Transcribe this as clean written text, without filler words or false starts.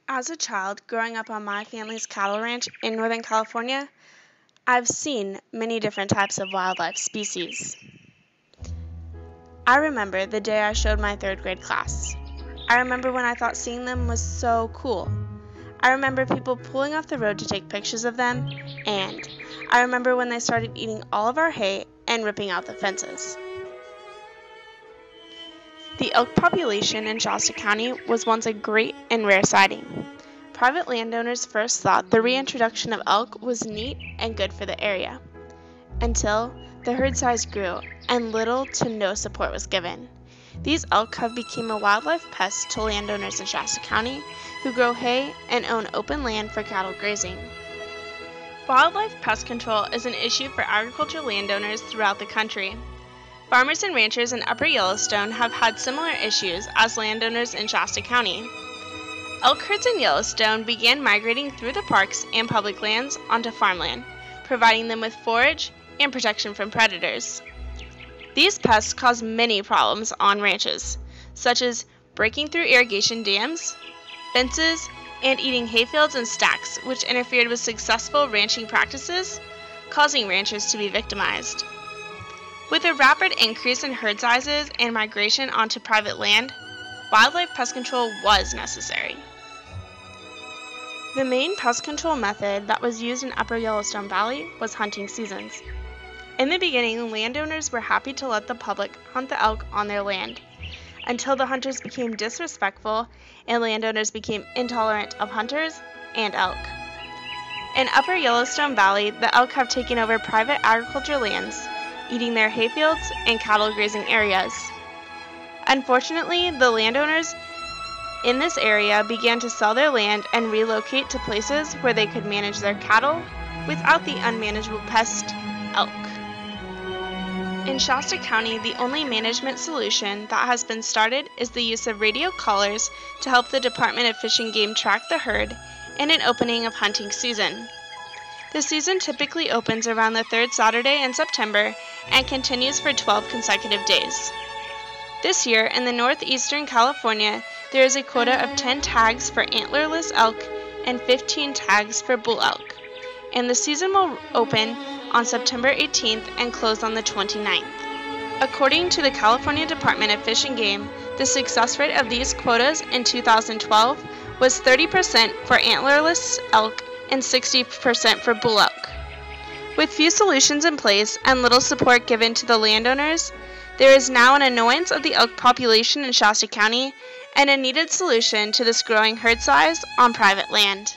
As a child growing up on my family's cattle ranch in Northern California, I've seen many different types of wildlife species. I remember the day I showed my third grade class. I remember when I thought seeing them was so cool. I remember people pulling off the road to take pictures of them, and I remember when they started eating all of our hay and ripping out the fences. The elk population in Shasta County was once a great and rare sighting. Private landowners first thought the reintroduction of elk was neat and good for the area, until the herd size grew and little to no support was given. These elk have become a wildlife pest to landowners in Shasta County who grow hay and own open land for cattle grazing. Wildlife pest control is an issue for agricultural landowners throughout the country. Farmers and ranchers in Upper Yellowstone have had similar issues as landowners in Shasta County. Elk herds in Yellowstone began migrating through the parks and public lands onto farmland, providing them with forage and protection from predators. These pests cause many problems on ranches, such as breaking through irrigation dams, fences, and eating hayfields and stacks, which interfered with successful ranching practices, causing ranchers to be victimized. With a rapid increase in herd sizes and migration onto private land, wildlife pest control was necessary. The main pest control method that was used in Upper Yellowstone Valley was hunting seasons. In the beginning, landowners were happy to let the public hunt the elk on their land, until the hunters became disrespectful and landowners became intolerant of hunters and elk. In Upper Yellowstone Valley, the elk have taken over private agriculture lands, eating their hayfields and cattle grazing areas. Unfortunately, the landowners in this area began to sell their land and relocate to places where they could manage their cattle without the unmanageable pest, elk. In Shasta County, the only management solution that has been started is the use of radio collars to help the Department of Fish and Game track the herd in an opening of hunting season. The season typically opens around the third Saturday in September and continues for 12 consecutive days. This year, in the northeastern California, there is a quota of 10 tags for antlerless elk and 15 tags for bull elk, and the season will open on September 18th and close on the 29th. According to the California Department of Fish and Game, the success rate of these quotas in 2012 was 30% for antlerless elk and 60% for bull elk. With few solutions in place and little support given to the landowners, there is now an annoyance of the elk population in Shasta County and a needed solution to this growing herd size on private land.